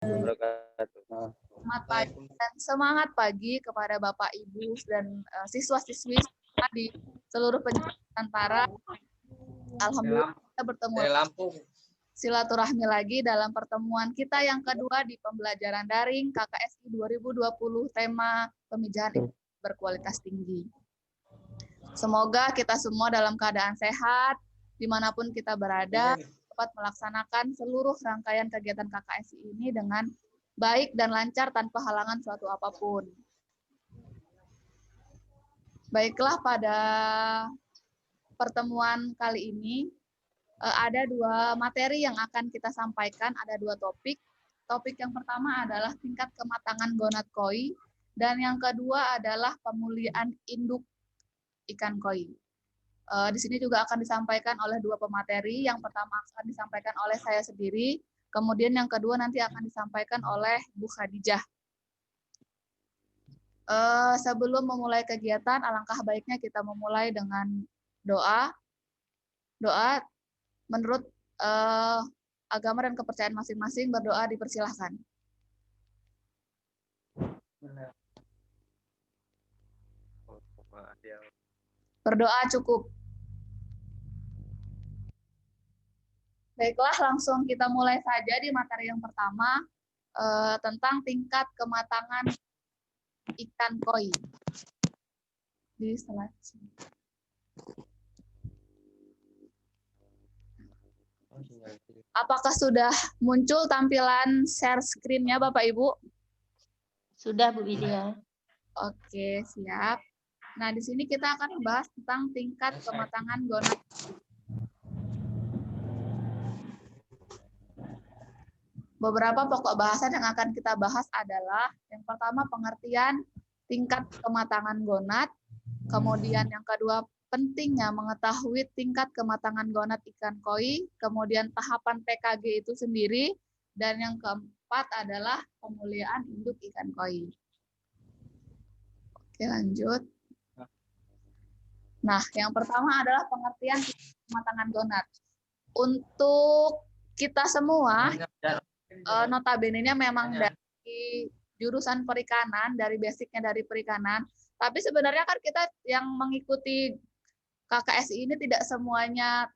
wabarakatuh. Selamat pagi dan semangat pagi kepada Bapak Ibu dan siswa-siswi di seluruh penjuru Nusantara. Alhamdulillah kita bertemu silaturahmi lagi dalam pertemuan kita yang kedua di pembelajaran daring KKSI 2020 tema pemijahan berkualitas tinggi. Semoga kita semua dalam keadaan sehat dimanapun kita berada dapat melaksanakan seluruh rangkaian kegiatan KKSI ini dengan baik dan lancar tanpa halangan suatu apapun. Baiklah, pada pertemuan kali ini ada dua materi yang akan kita sampaikan, ada dua topik. Topik yang pertama adalah tingkat kematangan gonad koi, dan yang kedua adalah pemulihan induk ikan koi. Di sini juga akan disampaikan oleh dua pemateri. Yang pertama akan disampaikan oleh saya sendiri, kemudian yang kedua nanti akan disampaikan oleh Bu Khadijah. Sebelum memulai kegiatan, alangkah baiknya kita memulai dengan doa. Doa menurut agama dan kepercayaan masing-masing, berdoa dipersilahkan. Berdoa cukup. Baiklah, langsung kita mulai saja di materi yang pertama tentang tingkat kematangan ikan koi. Di slide. Apakah sudah muncul tampilan share screen-nya Bapak Ibu? Sudah Bu Widya. Oke, siap. Nah, di sini kita akan membahas tentang tingkat kematangan gonad. Beberapa pokok bahasan yang akan kita bahas adalah yang pertama pengertian tingkat kematangan gonad, kemudian yang kedua pentingnya mengetahui tingkat kematangan gonad ikan koi, kemudian tahapan PKG itu sendiri, dan yang keempat adalah pemulihan induk ikan koi. Oke, lanjut. Nah, yang pertama adalah pengertian kematangan gonad. Untuk kita semua, notabene-nya memang dari jurusan perikanan, dari basicnya dari perikanan, tapi sebenarnya kan kita yang mengikuti KKSI ini tidak semuanya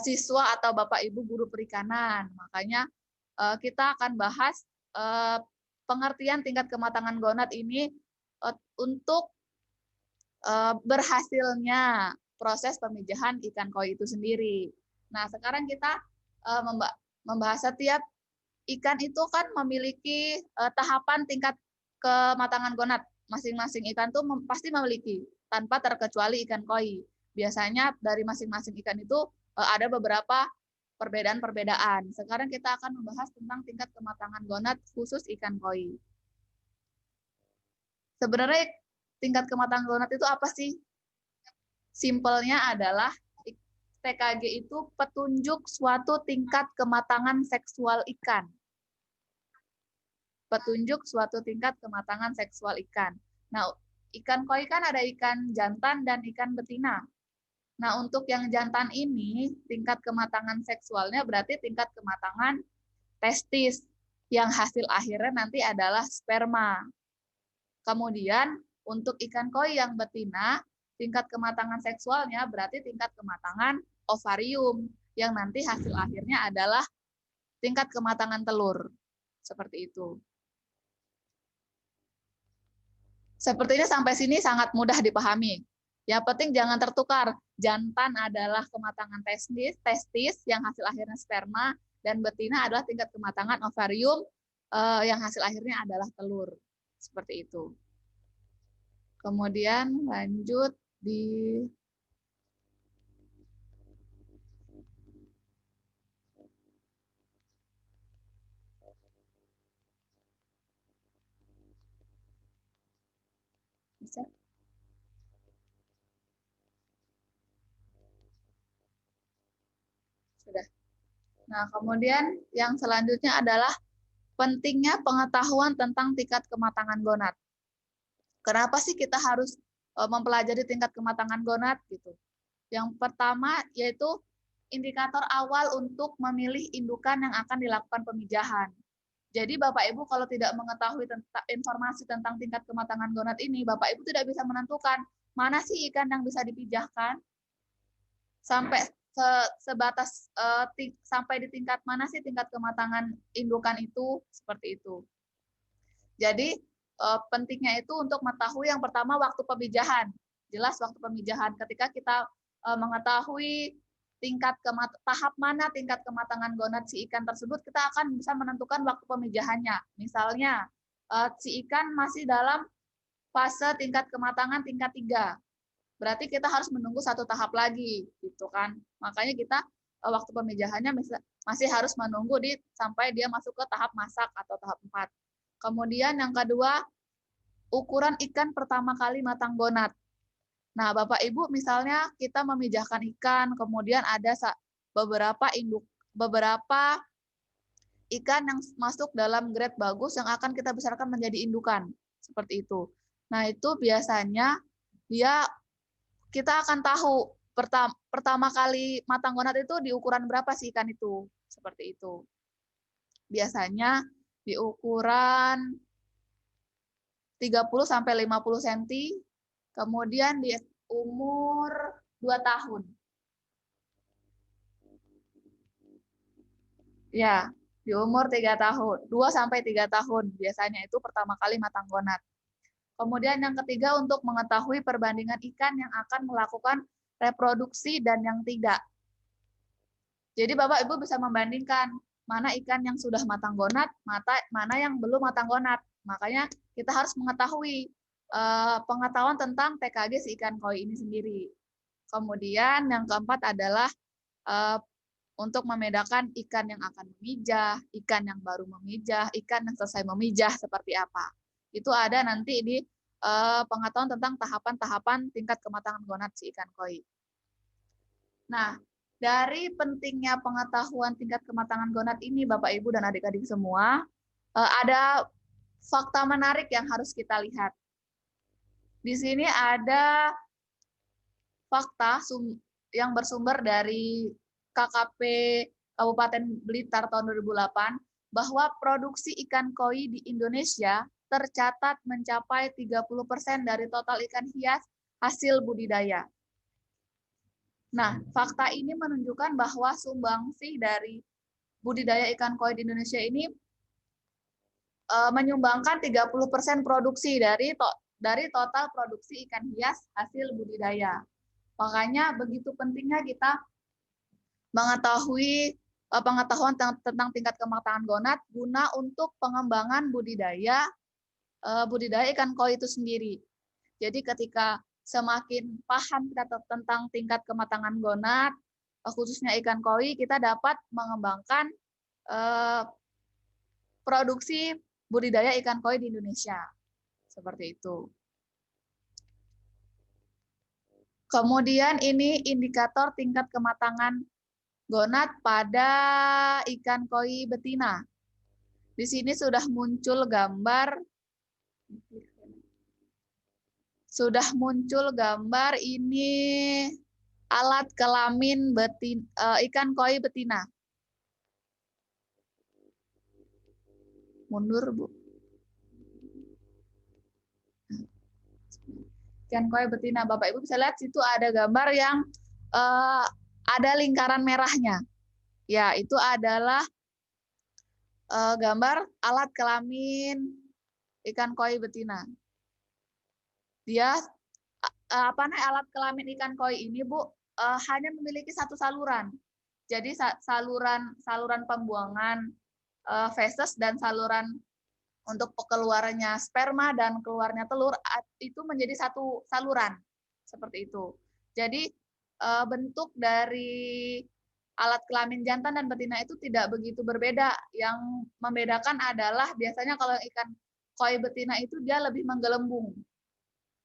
siswa atau Bapak Ibu guru perikanan. Makanya kita akan bahas pengertian tingkat kematangan gonad ini untuk berhasilnya proses pemijahan ikan koi itu sendiri. Nah, sekarang kita membahas setiap ikan itu kan memiliki tahapan tingkat kematangan gonad. Masing-masing ikan itu pasti memiliki, tanpa terkecuali ikan koi. Biasanya dari masing-masing ikan itu ada beberapa perbedaan-perbedaan. Sekarang kita akan membahas tentang tingkat kematangan gonad khusus ikan koi. Sebenarnya tingkat kematangan gonad itu apa sih? Simpelnya adalah TKG itu petunjuk suatu tingkat kematangan seksual ikan. Petunjuk suatu tingkat kematangan seksual ikan. Nah, ikan koi kan ada ikan jantan dan ikan betina. Nah, untuk yang jantan ini, tingkat kematangan seksualnya berarti tingkat kematangan testis, yang hasil akhirnya nanti adalah sperma. Kemudian, untuk ikan koi yang betina, tingkat kematangan seksualnya berarti tingkat kematangan ovarium, yang nanti hasil akhirnya adalah tingkat kematangan telur. Seperti itu. Sepertinya sampai sini sangat mudah dipahami. Yang penting jangan tertukar. Jantan adalah kematangan testis yang hasil akhirnya sperma, dan betina adalah tingkat kematangan ovarium yang hasil akhirnya adalah telur. Seperti itu. Kemudian lanjut di bisa. Sudah. Nah, kemudian yang selanjutnya adalah pentingnya pengetahuan tentang tingkat kematangan gonad. Kenapa sih kita harus mempelajari tingkat kematangan gonad gitu? Yang pertama yaitu indikator awal untuk memilih indukan yang akan dilakukan pemijahan. Jadi Bapak Ibu kalau tidak mengetahui informasi tentang tingkat kematangan gonad ini, Bapak Ibu tidak bisa menentukan mana sih ikan yang bisa dipijahkan, sampai sebatas sampai di tingkat mana sih tingkat kematangan indukan itu, seperti itu. Jadi pentingnya itu untuk mengetahui yang pertama waktu pemijahan. Jelas waktu pemijahan. Ketika kita mengetahui tahap mana tingkat kematangan gonad si ikan tersebut, kita akan bisa menentukan waktu pemijahannya. Misalnya si ikan masih dalam fase tingkat kematangan tingkat 3. Berarti kita harus menunggu 1 tahap lagi, gitu kan. Makanya kita waktu pemijahannya masih harus menunggu sampai dia masuk ke tahap masak atau tahap 4. Kemudian yang kedua, ukuran ikan pertama kali matang gonad. Nah, Bapak Ibu misalnya kita memijahkan ikan, kemudian ada beberapa ikan yang masuk dalam grade bagus yang akan kita besarkan menjadi indukan, seperti itu. Nah, itu biasanya kita akan tahu pertama kali matang gonad itu di ukuran berapa sih ikan itu, seperti itu. Biasanya di ukuran 30 sampai 50 cm, kemudian di umur 2 tahun. Ya, di umur 3 tahun, 2 sampai 3 tahun biasanya itu pertama kali matang gonad. Kemudian yang ketiga untuk mengetahui perbandingan ikan yang akan melakukan reproduksi dan yang tidak. Jadi Bapak Ibu bisa membandingkan mana ikan yang sudah matang gonad, mana yang belum matang gonad. Makanya kita harus mengetahui pengetahuan tentang TKG si ikan koi ini sendiri. Kemudian yang keempat adalah untuk membedakan ikan yang akan memijah, ikan yang baru memijah, ikan yang selesai memijah seperti apa. Itu ada nanti di pengetahuan tentang tahapan-tahapan tingkat kematangan gonad si ikan koi. Nah, dari pentingnya pengetahuan tingkat kematangan gonad ini, Bapak, Ibu, dan adik-adik semua, ada fakta menarik yang harus kita lihat. Di sini ada fakta yang bersumber dari KKP Kabupaten Blitar tahun 2008, bahwa produksi ikan koi di Indonesia tercatat mencapai 30% dari total ikan hias hasil budidaya. Nah, fakta ini menunjukkan bahwa sumbangsih dari budidaya ikan koi di Indonesia ini menyumbangkan 30% produksi dari total produksi ikan hias hasil budidaya. Makanya begitu pentingnya kita mengetahui pengetahuan tentang tingkat kematangan gonad guna untuk pengembangan budidaya ikan koi itu sendiri. Jadi ketika semakin paham kita tentang tingkat kematangan gonad, khususnya ikan koi, kita dapat mengembangkan produksi budidaya ikan koi di Indonesia. Seperti itu. Kemudian ini indikator tingkat kematangan gonad pada ikan koi betina. Di sini sudah muncul gambar ini alat kelamin ikan koi betina. Mundur, Bu. Ikan koi betina, Bapak Ibu bisa lihat situ ada gambar yang ada lingkaran merahnya. Ya, itu adalah gambar alat kelamin ikan koi betina. Dia alat kelamin ikan koi ini, Bu, hanya memiliki satu saluran. Jadi saluran pembuangan feses dan saluran untuk keluarnya sperma dan keluarnya telur itu menjadi satu saluran seperti itu. Jadi bentuk dari alat kelamin jantan dan betina itu tidak begitu berbeda. Yang membedakan adalah biasanya kalau ikan koi betina itu dia lebih menggelembung.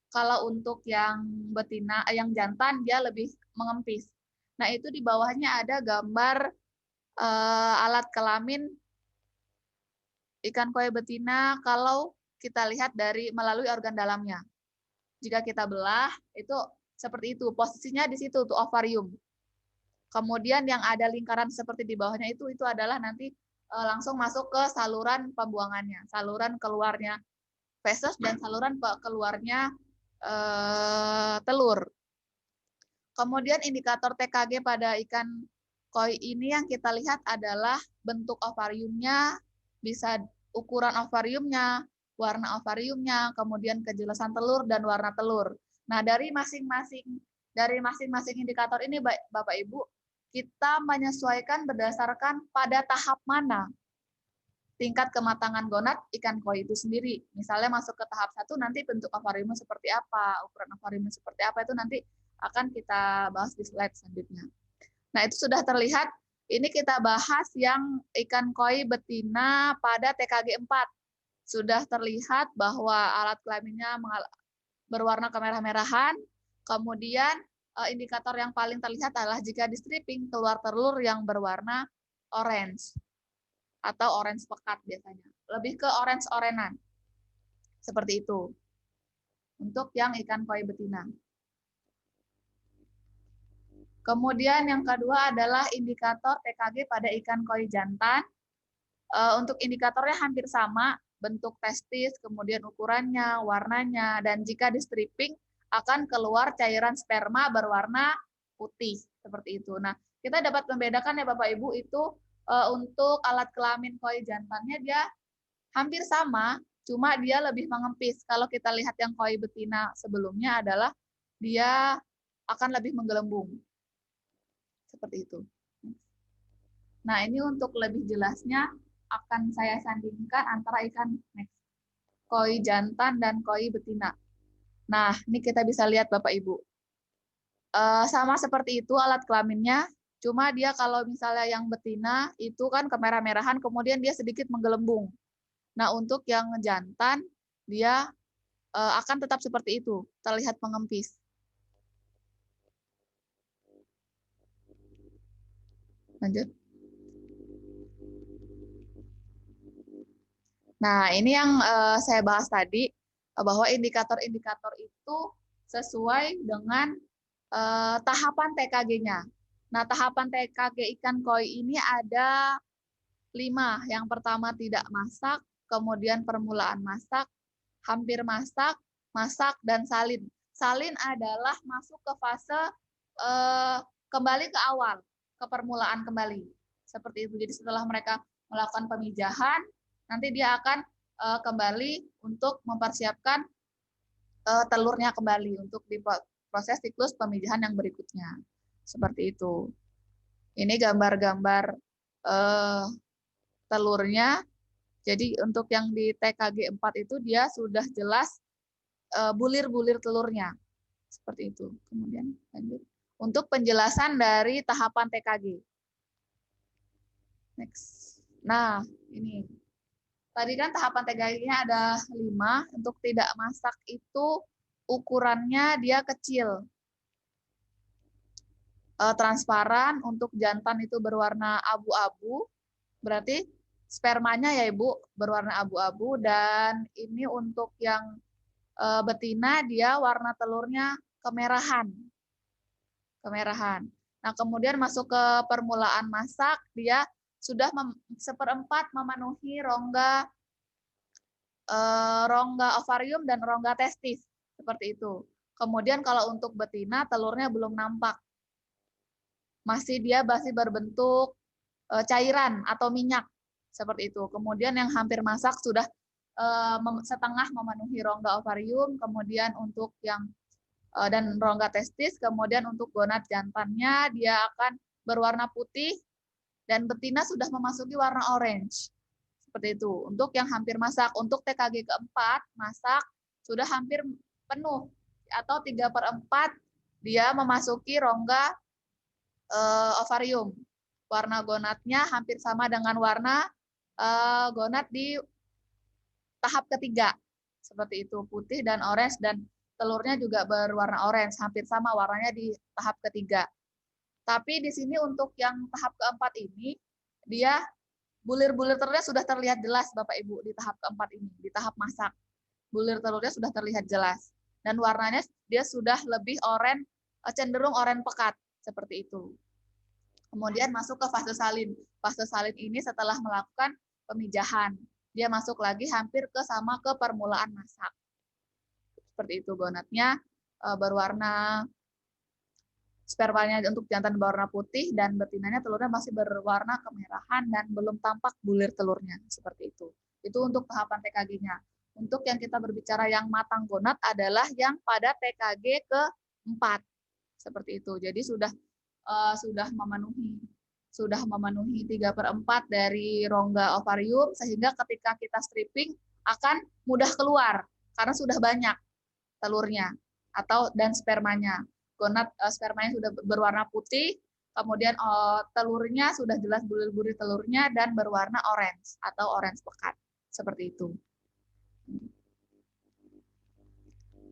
Kalau untuk yang betina, yang jantan dia lebih mengempis. Nah, itu di bawahnya ada gambar alat kelamin ikan koi betina kalau kita lihat melalui organ dalamnya. Jika kita belah, itu seperti itu. Posisinya di situ, tuh ovarium. Kemudian yang ada lingkaran seperti di bawahnya itu adalah nanti langsung masuk ke saluran pembuangannya, saluran keluarnya feses dan saluran keluarnya telur. Kemudian indikator TKG pada ikan koi ini yang kita lihat adalah bentuk ovariumnya, bisa ukuran ovariumnya, warna ovariumnya, kemudian kejelasan telur dan warna telur. Nah, dari masing-masing indikator ini Bapak Ibu, kita menyesuaikan berdasarkan pada tahap mana tingkat kematangan gonad ikan koi itu sendiri. Misalnya masuk ke tahap 1, nanti bentuk ovariumnya seperti apa, ukuran ovariumnya seperti apa, itu nanti akan kita bahas di slide selanjutnya. Nah, itu sudah terlihat. Ini kita bahas yang ikan koi betina pada TKG 4. Sudah terlihat bahwa alat kelaminnya berwarna kemerah-merahan. Kemudian indikator yang paling terlihat adalah jika di stripping keluar telur yang berwarna orange atau orange pekat biasanya. Lebih ke orange-orenan. Seperti itu. Untuk yang ikan koi betina. Kemudian yang kedua adalah indikator TKG pada ikan koi jantan. Untuk indikatornya hampir sama, bentuk testis, kemudian ukurannya, warnanya, dan jika di stripping akan keluar cairan sperma berwarna putih seperti itu. Nah, kita dapat membedakan ya Bapak Ibu itu untuk alat kelamin koi jantannya dia hampir sama, cuma dia lebih mengempis. Kalau kita lihat yang koi betina sebelumnya adalah dia akan lebih menggelembung. Seperti itu. Nah, ini untuk lebih jelasnya akan saya sandingkan antara ikan koi jantan dan koi betina. Nah, ini kita bisa lihat Bapak Ibu. Sama seperti itu alat kelaminnya, cuma dia kalau misalnya yang betina itu kan kemerah-merahan, kemudian dia sedikit menggelembung. Nah, untuk yang jantan, dia akan tetap seperti itu, terlihat mengempis. Lanjut. Nah, ini yang saya bahas tadi, bahwa indikator-indikator itu sesuai dengan tahapan TKG-nya. Nah, tahapan TKG ikan koi ini ada 5. Yang pertama tidak masak, kemudian permulaan masak, hampir masak, masak, dan salin. Salin adalah masuk ke fase kembali ke awal, ke permulaan kembali. Seperti itu. Jadi setelah mereka melakukan pemijahan, nanti dia akan kembali untuk mempersiapkan telurnya kembali untuk di proses siklus pemijahan yang berikutnya. Seperti itu. Ini gambar-gambar telurnya. Jadi untuk yang di TKG 4 itu dia sudah jelas bulir-bulir telurnya. Seperti itu. Kemudian lanjut. Untuk penjelasan dari tahapan TKG. Next. Nah, ini. Tadi kan tahapan TKG-nya ada 5. Untuk tidak masak itu ukurannya dia kecil. Transparan, untuk jantan itu berwarna abu-abu. Berarti spermanya ya Ibu berwarna abu-abu, dan ini untuk yang betina dia warna telurnya kemerahan. Kemerahan. Nah, kemudian masuk ke permulaan masak, dia sudah 1/4 memenuhi rongga ovarium dan rongga testis, seperti itu. Kemudian kalau untuk betina telurnya belum nampak. Dia masih berbentuk cairan atau minyak, seperti itu. Kemudian yang hampir masak sudah setengah memenuhi rongga ovarium, kemudian untuk yang dan rongga testis, kemudian untuk gonad jantannya dia akan berwarna putih, dan betina sudah memasuki warna orange. Seperti itu. Untuk yang hampir masak, untuk TKG keempat, masak sudah hampir penuh, atau 3/4 dia memasuki rongga ovarium. Warna gonadnya hampir sama dengan warna gonad di tahap ketiga. Seperti itu, putih dan orange, dan telurnya juga berwarna orange, hampir sama warnanya di tahap ketiga. Tapi di sini untuk yang tahap keempat ini, dia bulir-bulir telurnya sudah terlihat jelas Bapak Ibu di tahap keempat ini, di tahap masak. Bulir telurnya sudah terlihat jelas. Dan warnanya dia sudah lebih cenderung oranye pekat, seperti itu. Kemudian masuk ke fase salin. Fase salin ini setelah melakukan pemijahan. Dia masuk lagi hampir sama ke permulaan masak. Seperti itu, gonadnya berwarna, spermanya untuk jantan berwarna putih dan betinanya telurnya masih berwarna kemerahan dan belum tampak bulir telurnya. Seperti itu. Itu untuk tahapan TKG-nya. Untuk yang kita berbicara yang matang gonad adalah yang pada TKG ke-4. Seperti itu. Jadi sudah memenuhi 3/4 dari rongga ovarium, sehingga ketika kita stripping akan mudah keluar karena sudah banyak telurnya dan spermanya. Gonad spermanya sudah berwarna putih, kemudian telurnya sudah jelas bulir-bulir telurnya dan berwarna orange atau orange pekat. Seperti itu.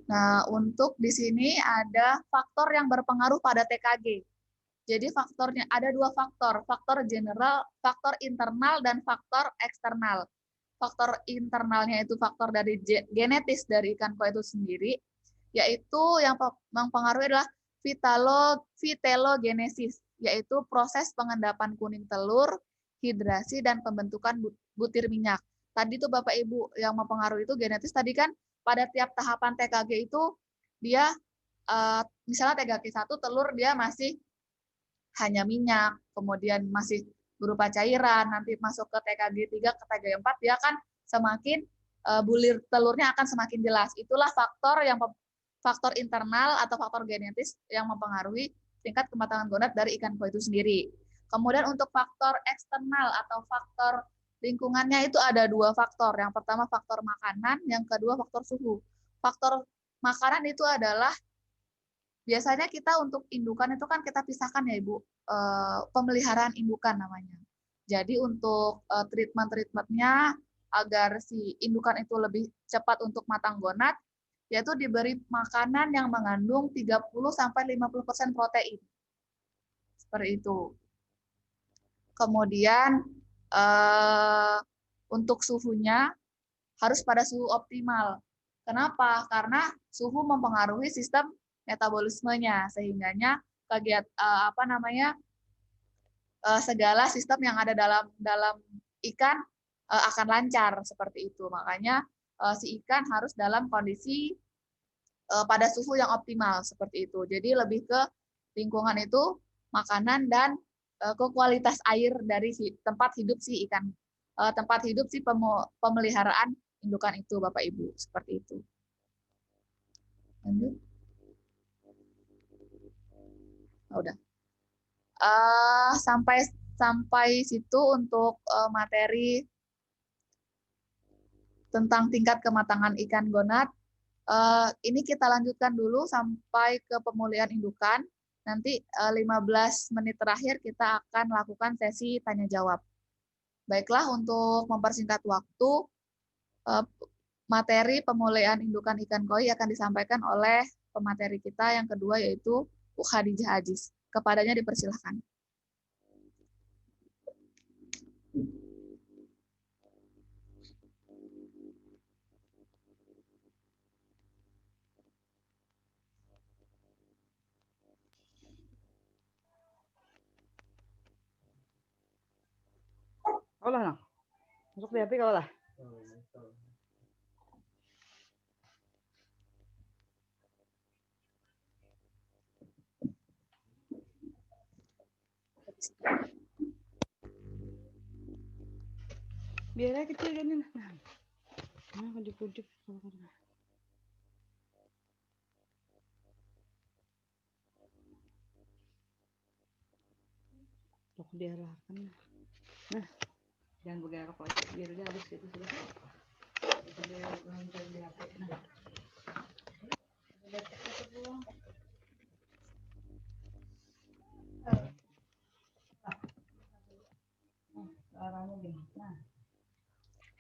Nah, untuk di sini ada faktor yang berpengaruh pada TKG. Jadi faktornya ada 2 faktor, faktor general, faktor internal dan faktor eksternal. Faktor internalnya itu faktor dari genetis dari ikan koi itu sendiri, yaitu yang mempengaruhi adalah vitelogenesis, yaitu proses pengendapan kuning telur, hidrasi dan pembentukan butir minyak. Tadi tuh Bapak Ibu yang mempengaruhi itu genetis tadi kan pada tiap tahapan TKG itu dia misalnya TKG 1 telur dia masih hanya minyak, kemudian masih berupa cairan, nanti masuk ke TKG 3 ke TKG 4 dia akan semakin bulir telurnya akan semakin jelas. Itulah faktor internal atau faktor genetis yang mempengaruhi tingkat kematangan gonad dari ikan koi itu sendiri. Kemudian untuk faktor eksternal atau faktor lingkungannya itu ada 2 faktor. Yang pertama faktor makanan, yang kedua faktor suhu. Faktor makanan itu adalah biasanya kita untuk indukan itu kan kita pisahkan ya Ibu, pemeliharaan indukan namanya. Jadi untuk treatment-treatmentnya agar si indukan itu lebih cepat untuk matang gonad, yaitu diberi makanan yang mengandung 30-50% protein. Seperti itu. Kemudian untuk suhunya harus pada suhu optimal. Kenapa? Karena suhu mempengaruhi sistem metabolismenya, sehingganya segala sistem yang ada dalam ikan akan lancar seperti itu. Makanya si ikan harus dalam kondisi pada suhu yang optimal seperti itu. Jadi lebih ke lingkungan itu, makanan dan ke kualitas air dari tempat hidup si ikan, tempat hidup si pemeliharaan indukan itu Bapak Ibu, seperti itu. Lanjut. Udah. Sampai situ untuk materi tentang tingkat kematangan ikan gonad. Ini kita lanjutkan dulu sampai ke pemulihan indukan. Nanti 15 menit terakhir kita akan lakukan sesi tanya jawab. Baiklah, untuk mempersingkat waktu, materi pemulihan indukan ikan koi akan disampaikan oleh pemateri kita yang kedua, yaitu Bu Khadijah Aziz. Kepadanya dipersilahkan. Olah lah. Masuk di HP kalau lah. Biar kecil kan ini. Nah, kudip-kudip. Tok dia lahkan. Nah, jangan bergerak lagi. Biar dia habis itu sudah. Dia lancar di HP. Nah.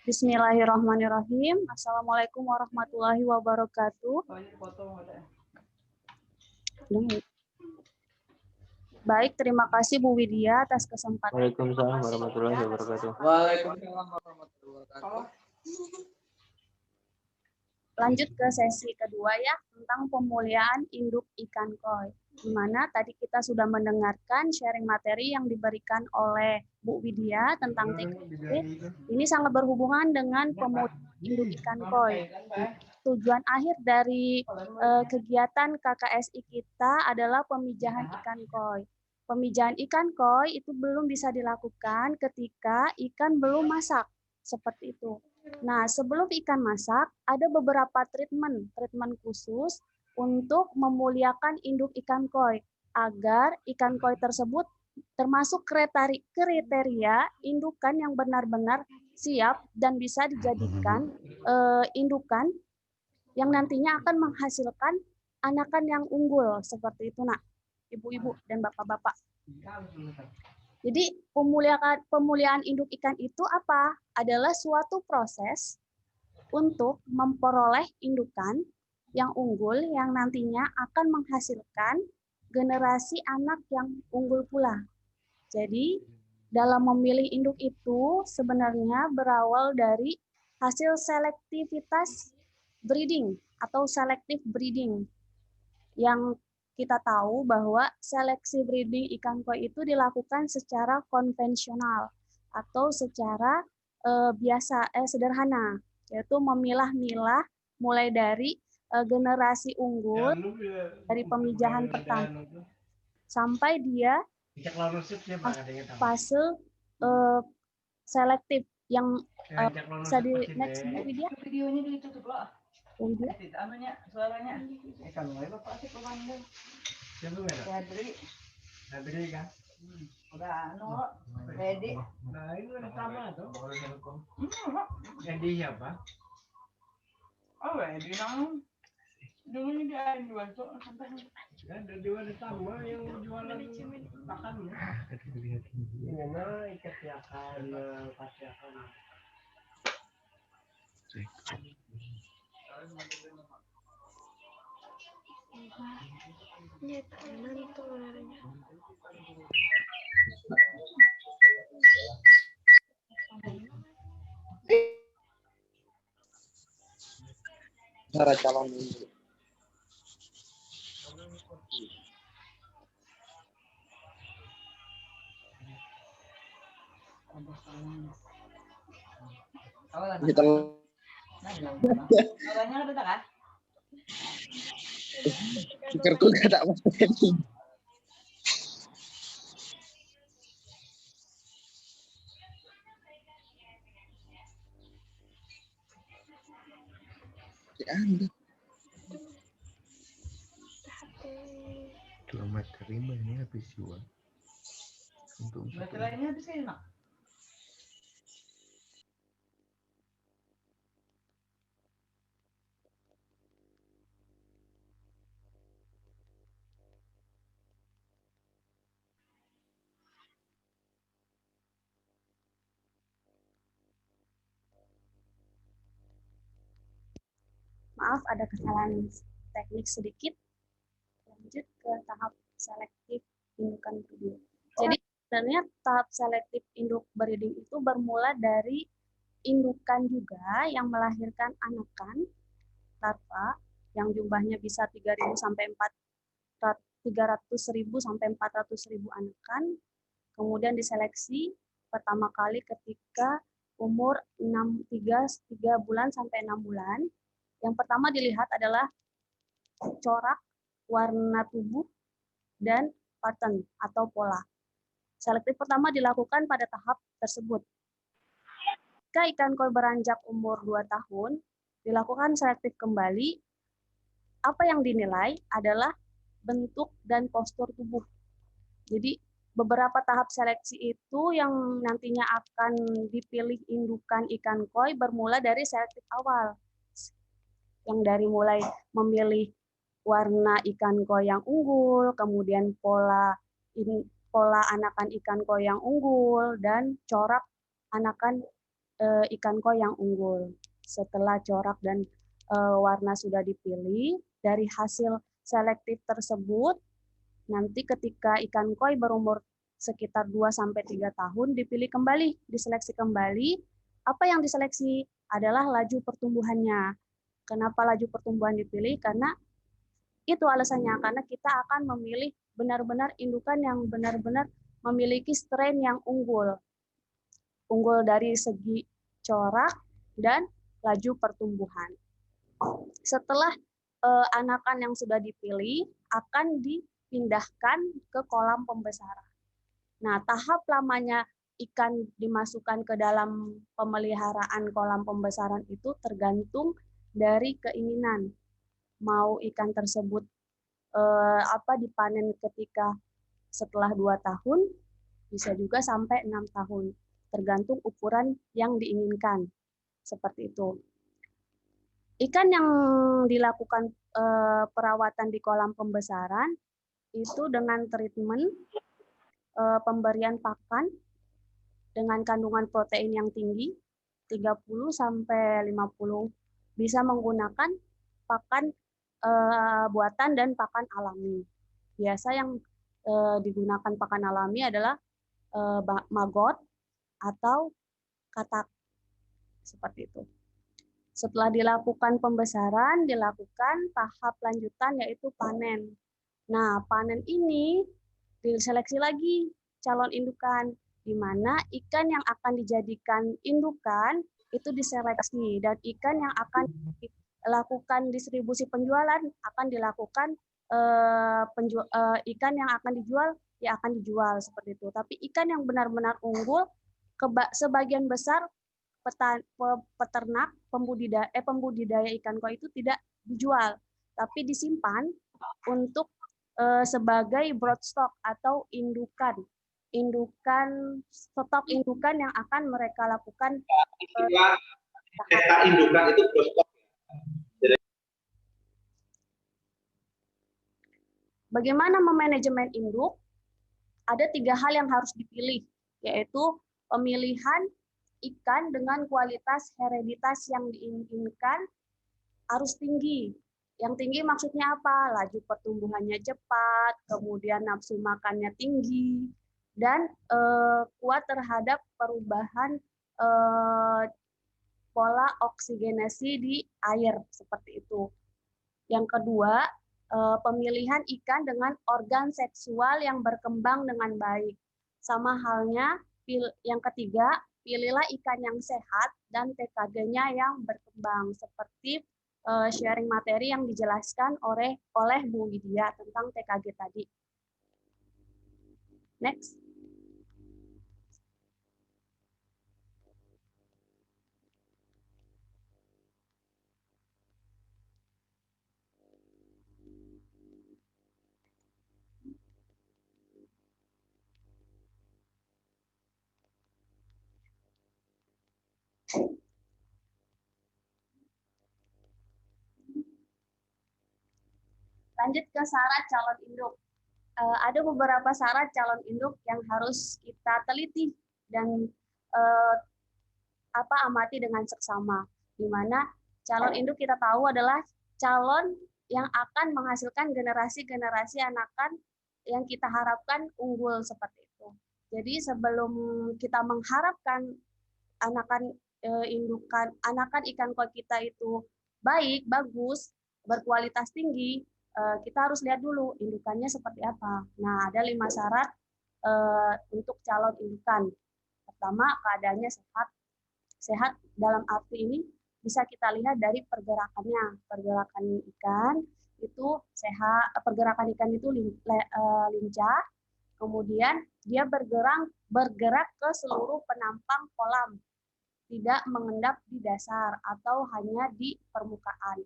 Bismillahirrahmanirrahim. Assalamualaikum warahmatullahi wabarakatuh. Baik, terima kasih Bu Widya atas kesempatan. Waalaikumsalam warahmatullahi wabarakatuh. Waalaikumsalam warahmatullahi wabarakatuh. Lanjut ke sesi kedua ya, tentang pemulihan induk ikan koi. di mana tadi kita sudah mendengarkan sharing materi yang diberikan oleh Bu Widya tentang TKP. Ini sangat berhubungan dengan pemulihan induk ikan koi. Tujuan akhir dari kegiatan KKSI kita adalah pemijahan ikan koi. Pemijahan ikan koi itu belum bisa dilakukan ketika ikan belum masak, seperti itu. Nah, sebelum ikan masak, ada beberapa treatment khusus untuk memuliakan induk ikan koi agar ikan koi tersebut termasuk kriteria indukan yang benar-benar siap dan bisa dijadikan indukan yang nantinya akan menghasilkan anakan yang unggul seperti itu, nak, ibu-ibu dan bapak-bapak. Jadi pemuliaan induk ikan itu apa? Adalah suatu proses untuk memperoleh indukan yang unggul yang nantinya akan menghasilkan generasi anak yang unggul pula. Jadi dalam memilih induk itu sebenarnya berawal dari hasil selektivitas breeding atau selective breeding, yang kita tahu bahwa seleksi breeding ikan koi itu dilakukan secara konvensional atau secara sederhana, yaitu memilah-milah mulai dari generasi unggul dari pemijahan pertama sampai dia fase selektif yang bisa di next video. Videonya ditutup lah. Video. Anunya, suaranya. Kan mulai bapak sih komandan. Febri kan? Udah ready. Nah, ini udah sama tuh. Jadi siapa? Oh, ready nang. Dulu dia jual tuh sampai Ada jual sama yang jualan makannya. Ini mah ikat yakan, pasti akan. Cara calon ini. Kita suaranya ada kan? pikirku gak ada materi. Anda. Dua materi mana habis jual? Untuk Materialnya habis kan, Nak? Maaf, ada kesalahan teknik sedikit. Lanjut ke tahap selektif indukan breeding. Jadi sebenarnya tahap selektif induk breeding itu bermula dari indukan juga yang melahirkan anakan larva yang jumlahnya bisa 3.000 sampai 300.000 sampai 400.000 anakan. Kemudian diseleksi pertama kali ketika umur 3 bulan sampai 6 bulan. Yang pertama dilihat adalah corak, warna tubuh, dan pattern atau pola. Selektif pertama dilakukan pada tahap tersebut. Jika ikan koi beranjak umur 2 tahun, dilakukan selektif kembali. Apa yang dinilai adalah bentuk dan postur tubuh. Jadi beberapa tahap seleksi itu yang nantinya akan dipilih indukan ikan koi bermula dari selektif awal. Yang dari mulai memilih warna ikan koi yang unggul, kemudian pola anakan ikan koi yang unggul, dan corak anakan ikan koi yang unggul. Setelah corak dan warna sudah dipilih, dari hasil selektif tersebut, nanti ketika ikan koi berumur sekitar 2-3 tahun, dipilih kembali, diseleksi kembali. Apa yang diseleksi adalah laju pertumbuhannya. Kenapa laju pertumbuhan dipilih? Karena Itu alasannya, karena kita akan memilih benar-benar indukan yang benar-benar memiliki strain yang unggul. Unggul dari segi corak dan laju pertumbuhan. Setelah anakan yang sudah dipilih akan dipindahkan ke kolam pembesaran. Nah, tahap lamanya ikan dimasukkan ke dalam pemeliharaan kolam pembesaran itu tergantung dari keinginan. Mau ikan tersebut dipanen ketika setelah 2 tahun, bisa juga sampai 6 tahun, tergantung ukuran yang diinginkan. Seperti itu. Ikan yang dilakukan perawatan di kolam pembesaran itu dengan treatment pemberian pakan dengan kandungan protein yang tinggi 30 sampai 50, bisa menggunakan pakan buatan dan pakan alami. Biasa yang digunakan pakan alami adalah maggot atau katak, seperti itu. Setelah dilakukan pembesaran, dilakukan tahap lanjutan yaitu panen. Nah, panen ini diseleksi lagi calon indukan, di mana ikan yang akan dijadikan indukan itu diseleksi, dan ikan yang akan dilakukan distribusi penjualan akan dilakukan ikan yang akan dijual ya akan dijual, seperti itu. Tapi ikan yang benar-benar unggul, sebagian besar peternak pembudidaya ikan koi itu tidak dijual, tapi disimpan untuk sebagai broodstock atau stok indukan yang akan mereka lakukan. Indukan itu broodstock. Bagaimana memanajemen induk? Ada 3 hal yang harus dipilih, yaitu pemilihan ikan dengan kualitas hereditas yang diinginkan harus tinggi. Yang tinggi maksudnya apa? Laju pertumbuhannya cepat, kemudian nafsu makannya tinggi, dan kuat terhadap perubahan pola oksigenasi di air, seperti itu. Yang kedua, pemilihan ikan dengan organ seksual yang berkembang dengan baik. Sama halnya, yang ketiga, pilihlah ikan yang sehat dan TKG-nya yang berkembang, seperti sharing materi yang dijelaskan oleh Bu Widya tentang TKG tadi. Next. Lanjut ke syarat calon induk. Ada beberapa syarat calon induk yang harus kita teliti dan amati dengan seksama. Di mana calon induk kita tahu adalah calon yang akan menghasilkan generasi-generasi anakan yang kita harapkan unggul, seperti itu. Jadi sebelum kita mengharapkan anakan ikan koi kita itu baik, bagus, berkualitas tinggi, kita harus lihat dulu indukannya seperti apa. Nah, ada 5 syarat untuk calon indukan. Pertama, keadaannya sehat. Sehat dalam arti ini bisa kita lihat dari pergerakannya. Pergerakan ikan itu sehat, pergerakan ikan itu lincah. Kemudian dia bergerak ke seluruh penampang kolam, tidak mengendap di dasar atau hanya di permukaan.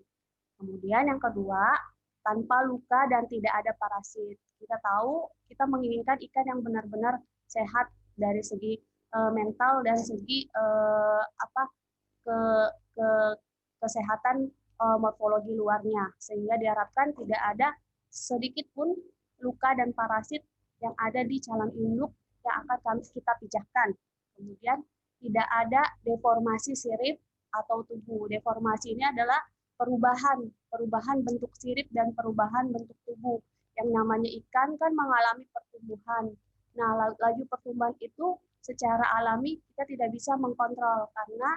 Kemudian yang kedua, tanpa luka dan tidak ada parasit. Kita tahu kita menginginkan ikan yang benar-benar sehat dari segi mental dan segi kesehatan morfologi luarnya, sehingga diharapkan tidak ada sedikit pun luka dan parasit yang ada di calon induk yang akan kita pijahkan. Kemudian tidak ada deformasi sirip atau tubuh. Deformasi ini adalah perubahan bentuk sirip dan perubahan bentuk tubuh. Yang namanya ikan kan mengalami pertumbuhan. Nah, laju pertumbuhan itu secara alami kita tidak bisa mengkontrol karena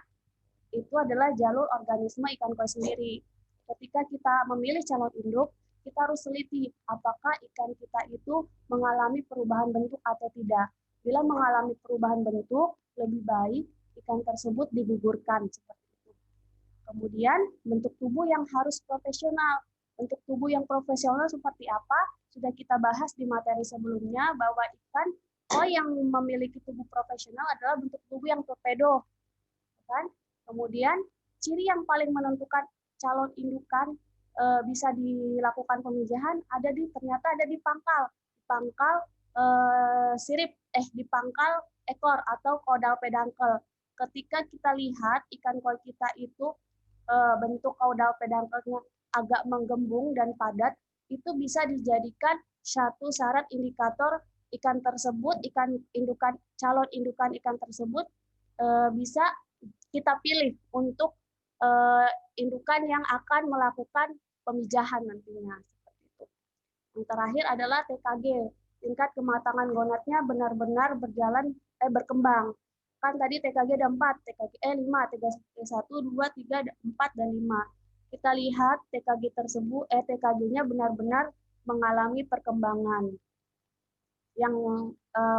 itu adalah jalur organisme ikan koi sendiri. Ketika kita memilih calon induk, kita harus teliti apakah ikan kita itu mengalami perubahan bentuk atau tidak. Bila mengalami perubahan bentuk, lebih baik ikan tersebut digugurkan seperti itu. Kemudian bentuk tubuh yang harus profesional. Bentuk tubuh yang profesional seperti apa? Sudah kita bahas di materi sebelumnya bahwa ikan koi yang memiliki tubuh profesional adalah bentuk tubuh yang torpedo, kan? Kemudian ciri yang paling menentukan calon indukan bisa dilakukan pemijahan ternyata ada di pangkal sirip di pangkal ekor atau caudal peduncle. Ketika kita lihat ikan koi kita itu bentuk caudal peduncle-nya agak menggembung dan padat, itu bisa dijadikan satu syarat indikator ikan tersebut, calon indukan ikan tersebut bisa kita pilih untuk indukan yang akan melakukan pemijahan nantinya seperti itu. Yang terakhir adalah TKG, tingkat kematangan gonadnya benar-benar berkembang. Kan tadi TKG ada 4, TKG 5, T1, 2, 3, 4 dan 5. Kita lihat TKG tersebut TKG-nya benar-benar mengalami perkembangan. Yang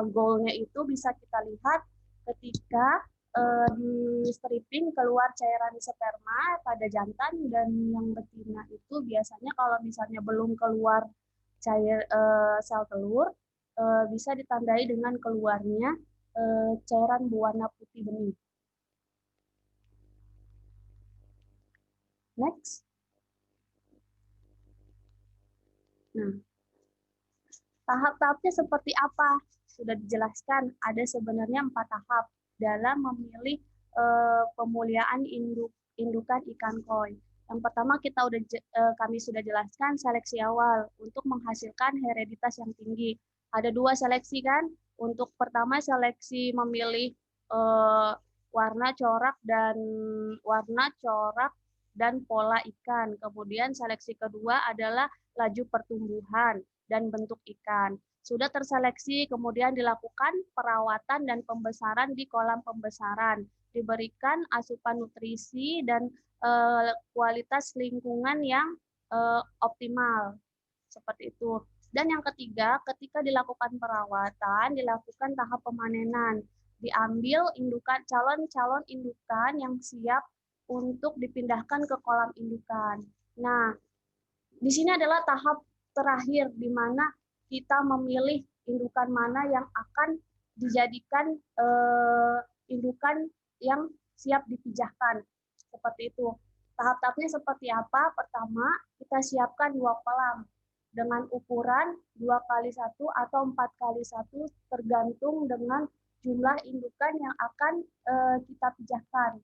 goalnya itu bisa kita lihat ketika di stripping keluar cairan sperma pada jantan, dan yang betina itu biasanya kalau misalnya belum keluar sel telur bisa ditandai dengan keluarnya cairan berwarna putih bening. Next. Nah, tahap-tahapnya seperti apa? Sudah dijelaskan, ada sebenarnya 4 tahap dalam memilih pemuliaan indukan ikan koi. Yang pertama kami sudah jelaskan seleksi awal untuk menghasilkan hereditas yang tinggi. Ada 2 seleksi kan? Untuk pertama seleksi memilih warna corak dan pola ikan. Kemudian seleksi kedua adalah laju pertumbuhan dan bentuk ikan. Sudah terseleksi, kemudian dilakukan perawatan dan pembesaran di kolam pembesaran. Diberikan asupan nutrisi dan kualitas lingkungan yang optimal. Seperti itu. Dan yang ketiga, ketika dilakukan perawatan, dilakukan tahap pemanenan. Diambil calon indukan yang siap untuk dipindahkan ke kolam indukan. Nah, di sini adalah tahap terakhir di mana kita memilih indukan mana yang akan dijadikan indukan yang siap dipijahkan. Seperti itu. Tahap-tahapnya seperti apa? Pertama, kita siapkan 2 kolam dengan ukuran 2x1 atau 4x1 tergantung dengan jumlah indukan yang akan kita pijahkan.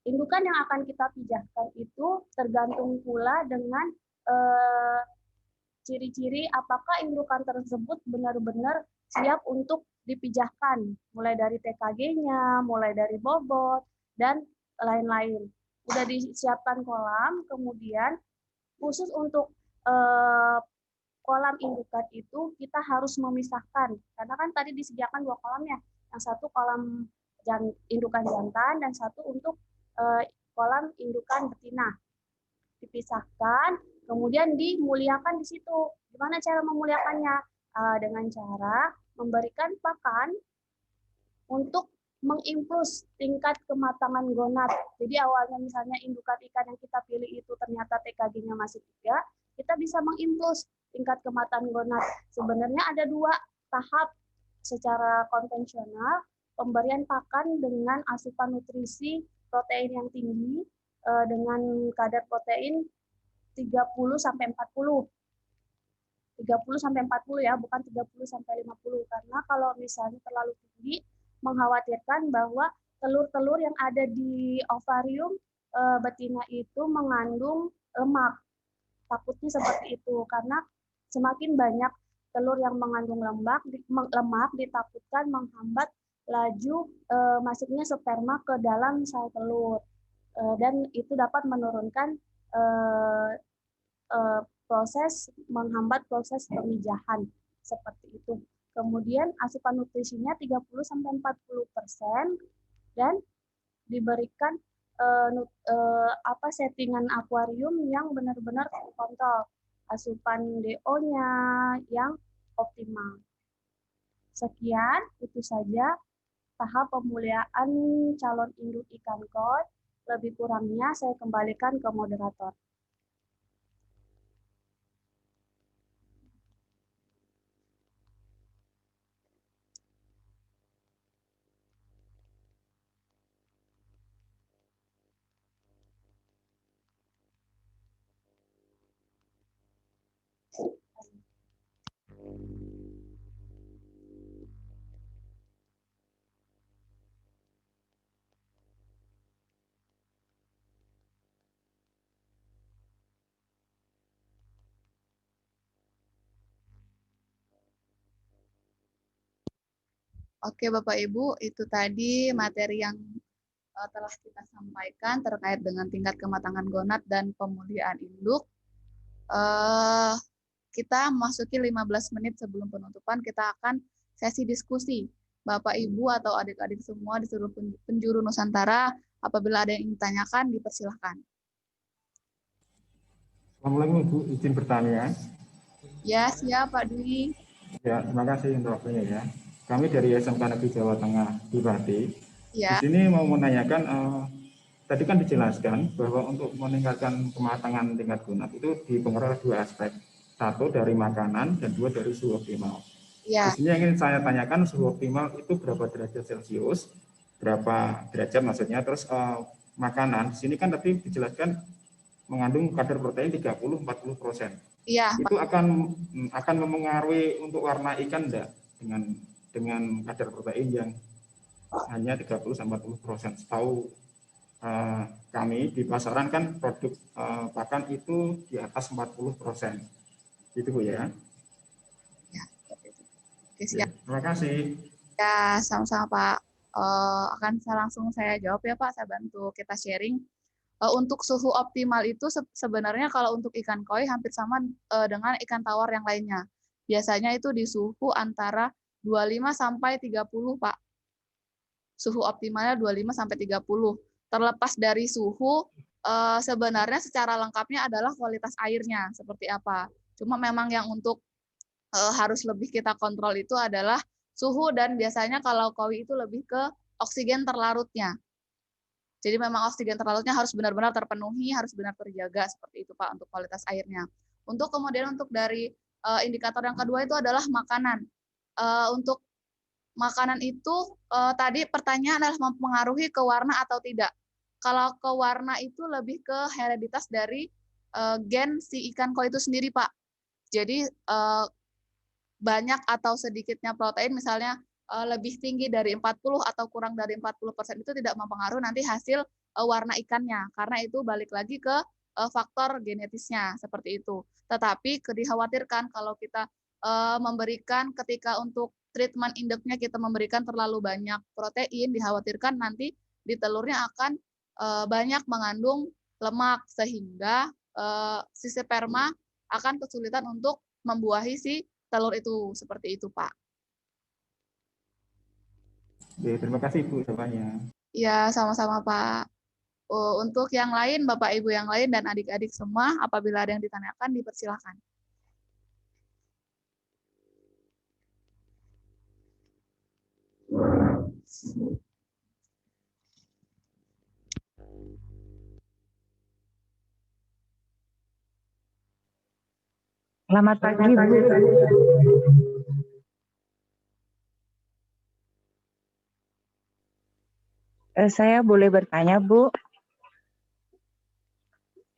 Indukan yang akan kita pijahkan itu tergantung pula dengan ciri-ciri apakah indukan tersebut benar-benar siap untuk dipijahkan, mulai dari TKG-nya, mulai dari bobot, dan lain-lain. Sudah disiapkan kolam, kemudian khusus untuk kolam indukan itu kita harus memisahkan, karena kan tadi disediakan 2 kolam ya, yang satu kolam indukan jantan dan satu untuk kolam indukan betina. Dipisahkan, kemudian dimuliakan di situ. Gimana cara memuliakannya? Dengan cara memberikan pakan untuk mengimprus tingkat kematangan gonad. Jadi awalnya misalnya indukan ikan yang kita pilih itu ternyata TKG-nya masih 3, kita bisa mengimprus tingkat kematangan gonad. Sebenarnya ada 2 tahap secara konvensional, pemberian pakan dengan asupan nutrisi protein yang tinggi dengan kadar protein 30 sampai 40. 30 sampai 40 ya, bukan 30 sampai 50, karena kalau misalnya terlalu tinggi mengkhawatirkan bahwa telur-telur yang ada di ovarium betina itu mengandung lemak. Takutnya seperti itu, karena semakin banyak telur yang mengandung lemak ditakutkan menghambat laju masuknya sperma ke dalam sel telur, dan itu dapat menurunkan menghambat proses pemijahan seperti itu. Kemudian asupan nutrisinya 30-40% dan diberikan settingan akuarium yang benar-benar terkontrol. asupan DO-nya yang optimal. Sekian, itu saja tahap pemuliaan calon induk ikan koi. Lebih kurangnya saya kembalikan ke moderator. Oke, Bapak Ibu, itu tadi materi yang telah kita sampaikan terkait dengan tingkat kematangan gonad dan pemuliaan induk. Kita masuki 15 menit sebelum penutupan, kita akan sesi diskusi. Bapak, Ibu, atau adik-adik semua di seluruh penjuru Nusantara, apabila ada yang ingin ditanyakan, dipersilahkan. Assalamualaikum Ibu, izin bertanya. Ya, siap Pak Dwi. Ya, terima kasih untuk waktunya ya. Kami dari SMK Negeri Jawa Tengah di Pati. Ya. Di sini mau menanyakan, tadi kan dijelaskan bahwa untuk meningkatkan kematangan tingkat gonad itu dipengaruhi dua aspek. Satu dari makanan dan dua dari suhu optimal. Ya. Di sini yang ingin saya tanyakan, suhu optimal itu berapa derajat Celcius, berapa derajat maksudnya, terus makanan, di sini kan tadi dijelaskan mengandung kadar protein 30-40%. Iya. Itu akan memengaruhi untuk warna ikan enggak dengan kadar protein yang hanya 30-40%. Setahu kami di pasaran kan produk pakan itu di atas 40%. Gitu Bu ya. Ya, oke, siap. Terima kasih. Ya, sama-sama Pak. Akan langsung saya jawab ya Pak, saya bantu kita sharing. Untuk suhu optimal itu sebenarnya kalau untuk ikan koi hampir sama dengan ikan tawar yang lainnya. Biasanya itu di suhu antara 25 sampai 30, Pak. Suhu optimalnya 25 sampai 30. Terlepas dari suhu, sebenarnya secara lengkapnya adalah kualitas airnya seperti apa. Cuma memang yang untuk harus lebih kita kontrol itu adalah suhu, dan biasanya kalau koi itu lebih ke oksigen terlarutnya. Jadi memang oksigen terlarutnya harus benar-benar terpenuhi, harus benar terjaga seperti itu Pak untuk kualitas airnya. Untuk kemudian untuk dari indikator yang kedua itu adalah makanan. Untuk makanan itu tadi pertanyaan adalah mempengaruhi ke warna atau tidak. Kalau ke warna itu lebih ke hereditas dari gen si ikan koi itu sendiri Pak. Jadi banyak atau sedikitnya protein misalnya lebih tinggi dari 40 atau kurang dari 40% itu tidak mempengaruhi nanti hasil warna ikannya, karena itu balik lagi ke faktor genetisnya seperti itu. Tetapi dikhawatirkan kalau kita memberikan ketika untuk treatment induknya kita memberikan terlalu banyak protein, dikhawatirkan nanti di telurnya akan banyak mengandung lemak sehingga si sperma akan kesulitan untuk membuahi si telur itu, seperti itu Pak. Oke, terima kasih Bu jawabannya. Ya, sama-sama Pak. Untuk yang lain, Bapak Ibu yang lain dan adik-adik semua, apabila ada yang ditanyakan, dipersilahkan. Selamat pagi, Bu. Saya boleh bertanya, Bu?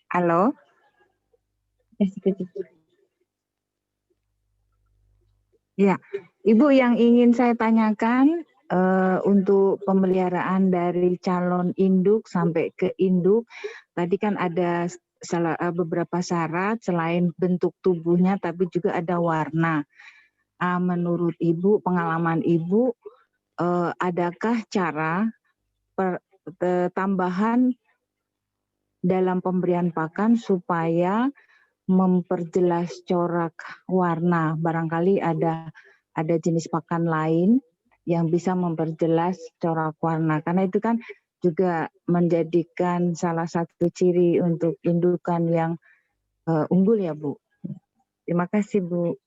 Halo? Ya, Ibu, yang ingin saya tanyakan untuk pemeliharaan dari calon induk sampai ke induk, tadi kan ada beberapa syarat selain bentuk tubuhnya, tapi juga ada warna. Menurut Ibu, pengalaman Ibu, adakah cara tambahan dalam pemberian pakan supaya memperjelas corak warna? Barangkali ada jenis pakan lain yang bisa memperjelas corak warna, karena itu kan juga menjadikan salah satu ciri untuk indukan yang unggul ya Bu. Terima kasih, Bu.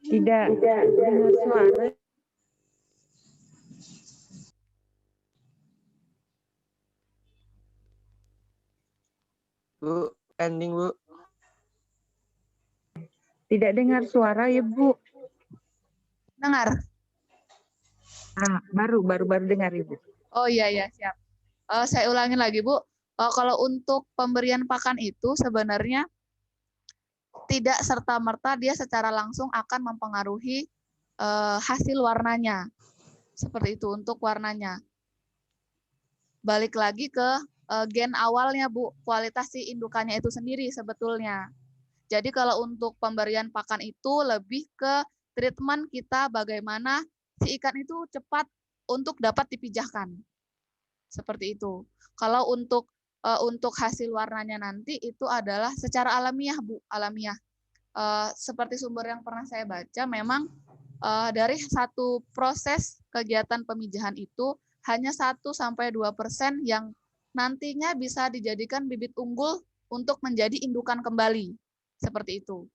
Tidak dengar suara. Bu, ending Bu. Tidak dengar suara ya, Bu. Dengar? Baru dengar, Ibu. Oh iya, siap. Saya ulangin lagi, Bu. Kalau untuk pemberian pakan itu sebenarnya tidak serta-merta dia secara langsung akan mempengaruhi hasil warnanya. Seperti itu untuk warnanya. Balik lagi ke gen awalnya, Bu. Kualitas si indukannya itu sendiri sebetulnya. Jadi kalau untuk pemberian pakan itu lebih ke treatment kita bagaimana si ikan itu cepat untuk dapat dipijahkan. Seperti itu. Kalau untuk hasil warnanya nanti itu adalah secara alamiah, Bu, alamiah. Seperti sumber yang pernah saya baca, memang dari satu proses kegiatan pemijahan itu hanya 1-2% yang nantinya bisa dijadikan bibit unggul untuk menjadi indukan kembali. Seperti itu.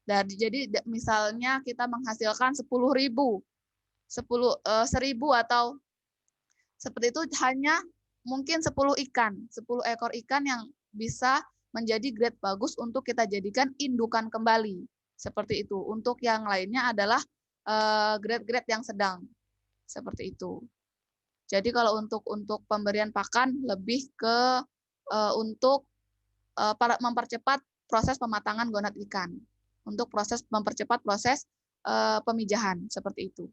Jadi misalnya kita menghasilkan 10.000, 1.000 atau seperti itu hanya mungkin 10 ekor ikan yang bisa menjadi grade bagus untuk kita jadikan indukan kembali. Seperti itu. Untuk yang lainnya adalah grade-grade yang sedang. Seperti itu. Jadi kalau untuk pemberian pakan lebih ke untuk mempercepat proses pematangan gonad ikan. Untuk mempercepat proses pemijahan. Seperti itu.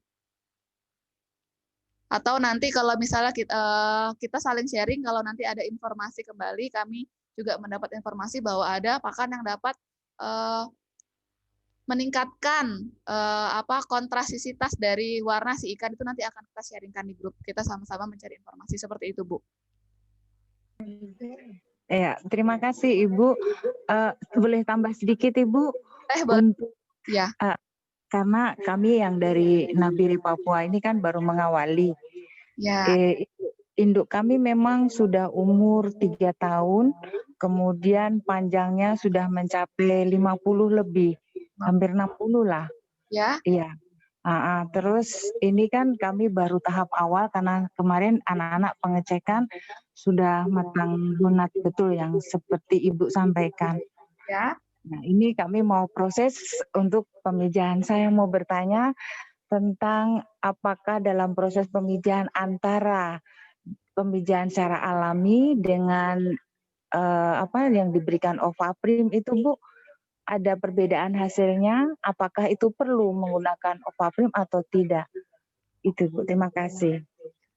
Atau nanti kalau misalnya kita saling sharing, kalau nanti ada informasi kembali, kami juga mendapat informasi bahwa ada pakan yang dapat meningkatkan kontrastisitas dari warna si ikan, itu nanti akan kita sharingkan di grup. Kita sama-sama mencari informasi seperti itu, Bu. Ya, terima kasih Ibu. Boleh tambah sedikit Ibu? Untuk ya. Karena kami yang dari Nabire Papua ini kan baru mengawali. Ya. Induk kami memang sudah umur 3 tahun, kemudian panjangnya sudah mencapai 50 lebih, hampir 60 lah. Ya. Iya. Terus ini kan kami baru tahap awal karena kemarin anak-anak pengecekan sudah matang gonad betul yang seperti Ibu sampaikan. Ya. Nah, ini kami mau proses untuk pemijahan. Saya mau bertanya tentang apakah dalam proses pemijahan antara pemijahan secara alami dengan yang diberikan Ovaprim itu, Bu, ada perbedaan hasilnya? Apakah itu perlu menggunakan Ovaprim atau tidak? Itu, Bu. Terima kasih.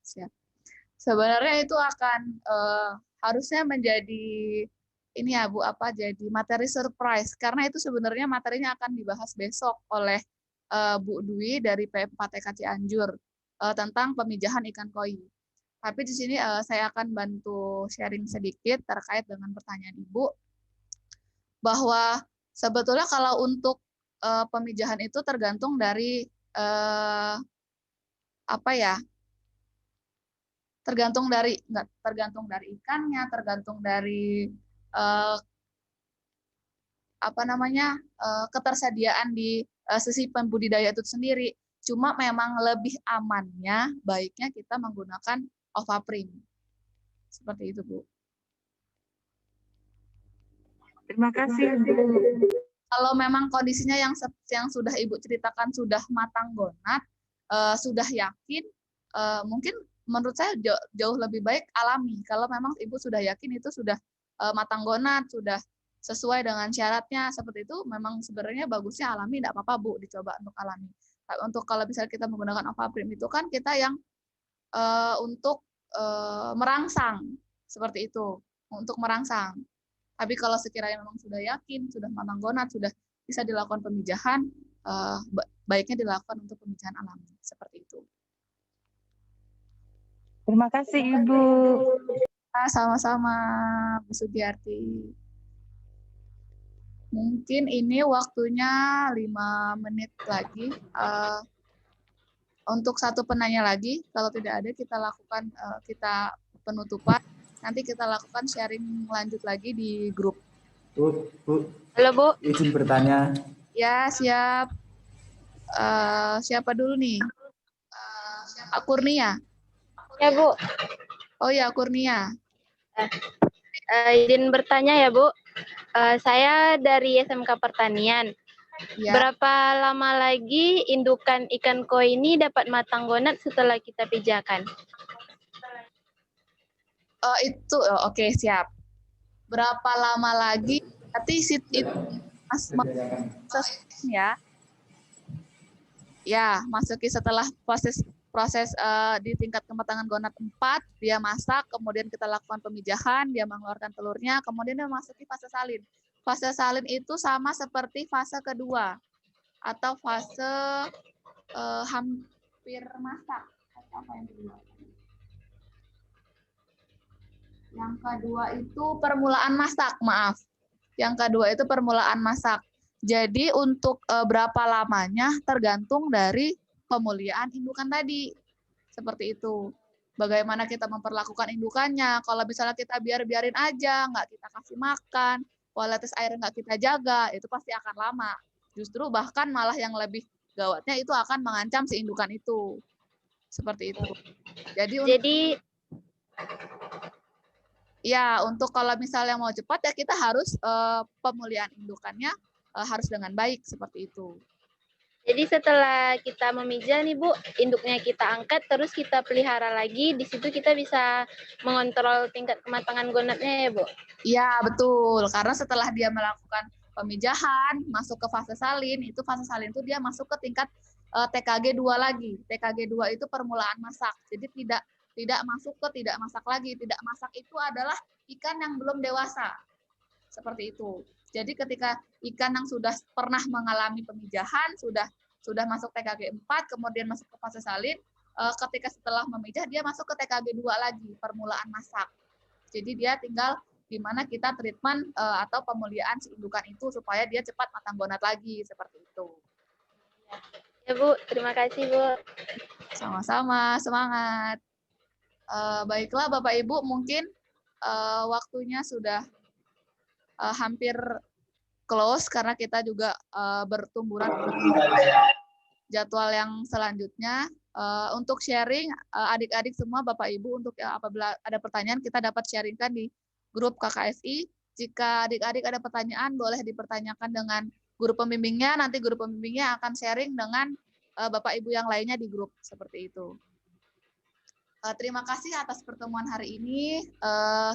Siap. Sebenarnya itu akan harusnya menjadi ini ya, Bu, jadi materi surprise, karena itu sebenarnya materinya akan dibahas besok oleh Bu Dwi dari PM4TK Cianjur tentang pemijahan ikan koi. Tapi di sini saya akan bantu sharing sedikit terkait dengan pertanyaan Ibu, bahwa sebetulnya kalau untuk pemijahan itu tergantung dari tergantung dari ikannya, tergantung dari ketersediaan di sisi pembudidaya itu sendiri. Cuma memang lebih amannya baiknya kita menggunakan Ovaprim. Seperti itu, Bu. Terima kasih, Bu. Kalau memang kondisinya yang sudah Ibu ceritakan sudah matang gonad, sudah yakin, mungkin menurut saya jauh lebih baik alami. Kalau memang Ibu sudah yakin itu sudah matang gonad, sudah sesuai dengan syaratnya seperti itu, memang sebenarnya bagusnya alami, tidak apa-apa Bu, dicoba untuk alami. Tapi untuk kalau misalnya kita menggunakan Avaprim itu kan kita yang untuk merangsang, seperti itu, untuk merangsang. Tapi kalau sekiranya memang sudah yakin, sudah matang gonad, sudah bisa dilakukan pemijahan, baiknya dilakukan untuk pemijahan alami, seperti itu. Terima kasih Ibu. Sama-sama, Bu Sugiyarti. Mungkin ini waktunya 5 menit lagi. Untuk satu penanya lagi, kalau tidak ada kita lakukan kita penutupan. Nanti kita lakukan sharing lanjut lagi di grup. Bu, Halo Bu. izin bertanya. Ya, siap. Siapa dulu nih? Kurnia. Ya Bu. Oh ya, Kurnia. Izin bertanya ya Bu. Saya dari SMK Pertanian. Ya. Berapa lama lagi indukan ikan koi ini dapat matang gonad setelah kita pijakan? Oke, siap. Berapa lama lagi? Nanti itu ya. Ya, masuki setelah proses di tingkat kematangan gonad 4, dia masak, kemudian kita lakukan pemijahan, dia mengeluarkan telurnya, kemudian dia memasuki fase salin. Fase salin itu sama seperti fase kedua atau fase hampir masak. Apa yang kedua? Yang kedua itu permulaan masak, maaf. Yang kedua itu permulaan masak. Jadi untuk berapa lamanya tergantung dari pemuliaan indukan tadi. Seperti itu. Bagaimana kita memperlakukan indukannya. Kalau misalnya kita biarin aja, nggak kita kasih makan, kualitas air nggak kita jaga, itu pasti akan lama. Justru bahkan malah yang lebih gawatnya itu akan mengancam si indukan itu. Seperti itu. Jadi ya, untuk kalau misalnya mau cepat ya kita harus pemulihan indukannya harus dengan baik seperti itu. Jadi setelah kita memijah nih Bu, induknya kita angkat terus kita pelihara lagi, di situ kita bisa mengontrol tingkat kematangan gonadnya ya Bu? Iya, betul. Karena setelah dia melakukan pemijahan, masuk ke fase salin itu dia masuk ke tingkat TKG 2 lagi. TKG 2 itu permulaan masak. Jadi tidak masuk ke tidak masak lagi. Tidak masak itu adalah ikan yang belum dewasa. Seperti itu. Jadi ketika ikan yang sudah pernah mengalami pemijahan, sudah masuk TKG 4, kemudian masuk ke fase salin, ketika setelah memijah, dia masuk ke TKG 2 lagi, permulaan masak. Jadi dia tinggal di mana kita treatment atau pemuliaan si indukan itu supaya dia cepat matang gonad lagi, seperti itu. Ya Bu, terima kasih Bu. Sama-sama, semangat. Baiklah Bapak Ibu, mungkin waktunya sudah hampir close karena kita juga bertumburan jadwal yang selanjutnya. Untuk sharing adik-adik semua Bapak Ibu, untuk apabila ada pertanyaan kita dapat sharingkan di grup KKSI. Jika adik-adik ada pertanyaan boleh dipertanyakan dengan guru pembimbingnya, nanti guru pembimbingnya akan sharing dengan Bapak Ibu yang lainnya di grup, seperti itu. Terima kasih atas pertemuan hari ini.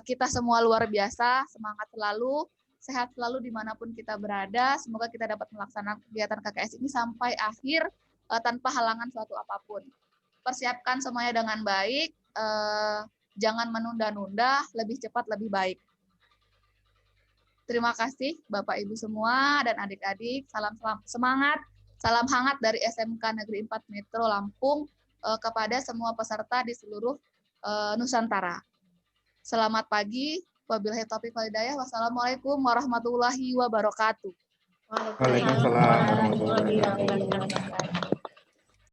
Kita semua luar biasa, semangat selalu, sehat selalu dimanapun kita berada. Semoga kita dapat melaksanakan kegiatan KKS ini sampai akhir tanpa halangan suatu apapun. Persiapkan semuanya dengan baik, jangan menunda-nunda, lebih cepat lebih baik. Terima kasih Bapak Ibu semua dan adik-adik. Salam semangat, salam hangat dari SMK Negeri 4 Metro Lampung kepada semua peserta di seluruh Nusantara. Selamat pagi. Wabillahi taufiq wal hidayah. Wassalamualaikum warahmatullahi wabarakatuh. Waalaikumsalam warahmatullahi wabarakatuh.